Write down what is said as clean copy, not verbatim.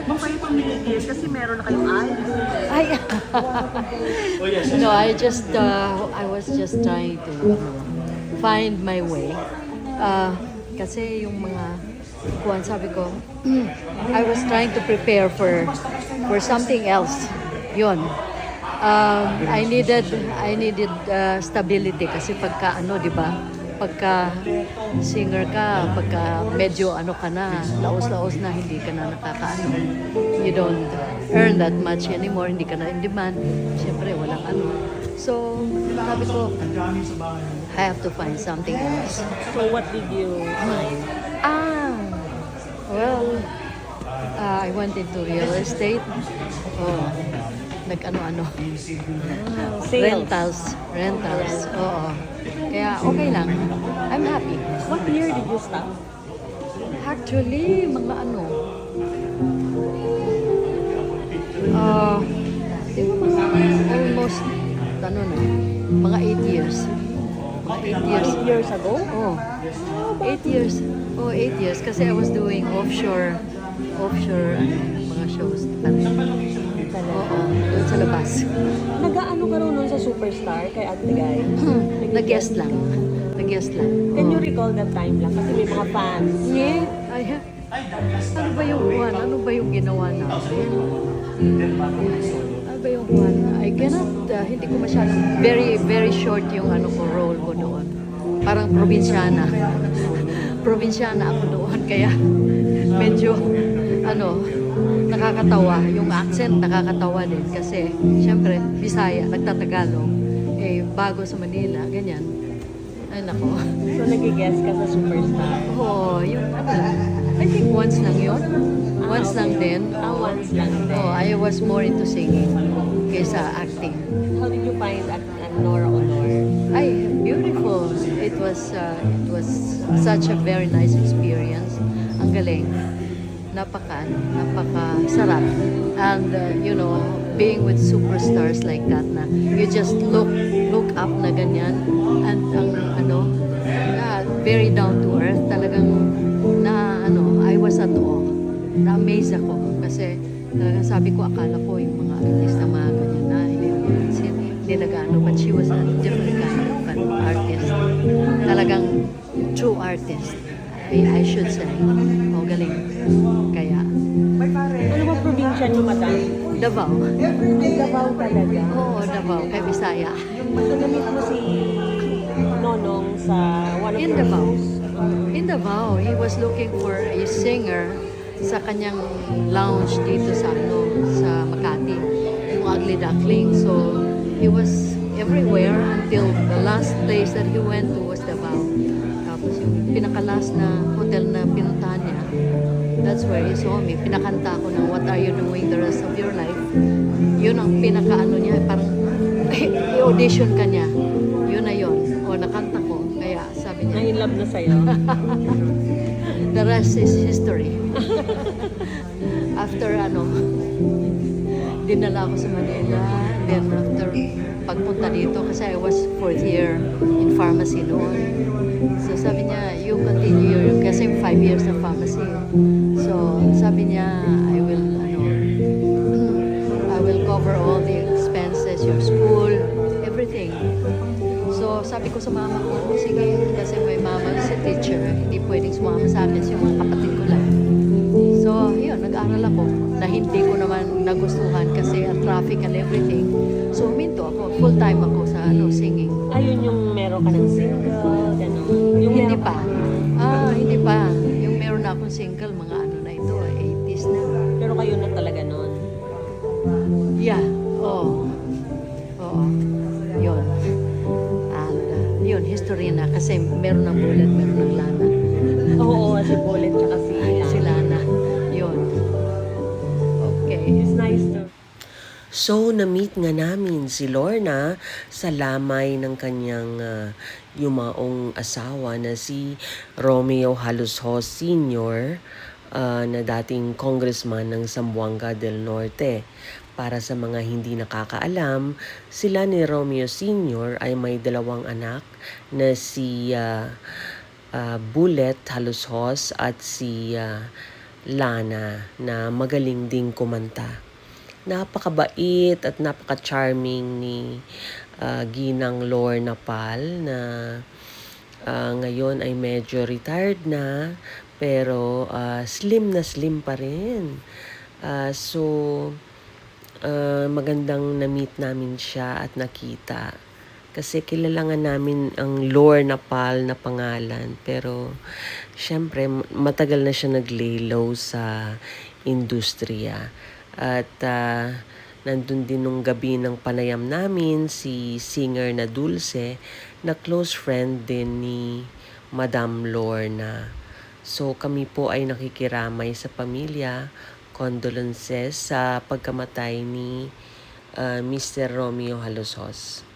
Kung kayo pumipigil kasi meron na kayong album. Ay, no, I was just trying to find my way. Kasi yung mga sabi ko, I was trying to prepare for something else. Yun. I needed stability kasi pagka di ba? Pagka singer ka, pagka medyo ka na, laos-laos na, hindi ka na nakakaano. You don't earn that much anymore, hindi ka na in demand. Siyempre, walang ano. So, sabi ko, I have to find something else. So what did you find? Well, I went into real estate. Oh, nag-ano-ano. Sales. Rentals. Oo. Kaya okay lang. I'm happy. What year did you stop? Actually, mga siguro mga almost, mga 8 years. Mga 8 years. 8 years ago? Oh, 8 years. Oh, 8 years. Kasi I was doing offshore, mga shows. Oo, doon sa labas. Nag-aano ka nun sa Superstar kay Ate Guy? Nag-guest lang. Can you recall that time lang? Kasi may mga fans. Ano ba yung ginawa natin? Ano ba yung one? I cannot, hindi ko masyadong, very, very short yung role ko doon. Parang probinsyana. Probinsyana ako doon, kaya medyo, nakakatawa. Yung accent nakakatawa din kasi, syempre, Bisaya, nagtatagalog. Bago sa Manila, ganyan. Ay, nako. So, nag-guest ka sa Superstar? Oo, yung I think once lang yun. Once lang din. Once lang din. Oh, I was more into singing kaysa acting. How did you find Nora Honor? Ay, beautiful. It was such a very nice experience. Ang galing. Napaka sarap. And being with superstars like that na you just look up na ganyan and very down to earth, talagang I was at awe. Na-amaze ako kasi talagang sabi ko, akala ko yung mga artist na mga ganyan na hindi nag-ano, but she was a different kind of an artist. Talagang true artist, I should say. Galing. Kaya Ano ba probinsya niyo, madam? Davao. Davao talaga. Oo, Davao, kay Bisaya. So, na-meet mo si Nonong sa one of In your Davao. shows? In Davao, he was looking for a singer sa kanyang lounge dito sa Makati, yung Ugly Duckling. So, he was everywhere until the last place that he went to was Davao. Tapos yung pinakalas na hotel na pinuntahan niya, that's where he saw me. Pinakanta ko ng What Are You Doing the Rest of Your Life. Yun ang niya, parang i-audition ka niya. Yun na yun. O, nakanta ko. Kaya sabi niya, Na-in love na sa'yo? the rest is history. After dinala ako sa Manila. Then after pagpunta dito, kasi I was 4th year in pharmacy noon. So sabi niya, you continue kasi 5 years na pharmacy. So sabi niya, I will cover all the expenses, yung school, everything. So, sabi ko sa mama ko, sige, kasi may mama si teacher, hindi pwedeng sumama sa akin, yung mga kapatid ko lang. So, yun, nag-aral ako na hindi ko naman nagustuhan kasi ang traffic and everything. So, huminto ako, full-time ako sa singing. Ayun yung meron ka ng single, gano'n. Yung Hindi meron pa. Hindi pa. Yung meron na akong single, mga na ito, 80s na. Pero kayo na talaga nun. Yeah, oo. Yun. Yun, history na kasi meron ng Bullet, meron ng Lana. Oo, si Bullet tsaka si Si Lana. Yun. Okay. It's nice to... So, na-meet nga namin si Lorna sa lamay ng kanyang yumaong asawa na si Romeo Halushos Sr., na dating congressman ng Zamboanga del Norte. Para sa mga hindi nakakaalam, sila ni Romeo Sr. ay may dalawang anak na si Bullet Halushos at si Lana na magaling ding kumanta. Napakabait at napaka-charming ni Ginang Lorna Pal na ngayon ay medyo retired na pero slim na slim pa rin. So magandang na-meet namin siya at nakita. Kasi kilala nga namin ang Lorna Pal na pangalan. Pero syempre matagal na siya nag-lay low sa industriya. At nandun din nung gabi ng panayam namin si singer na Dulce na close friend din ni Madam Lorna. So kami po ay nakikiramay sa pamilya, condolences sa pagkamatay ni Mr. Romeo Halusos.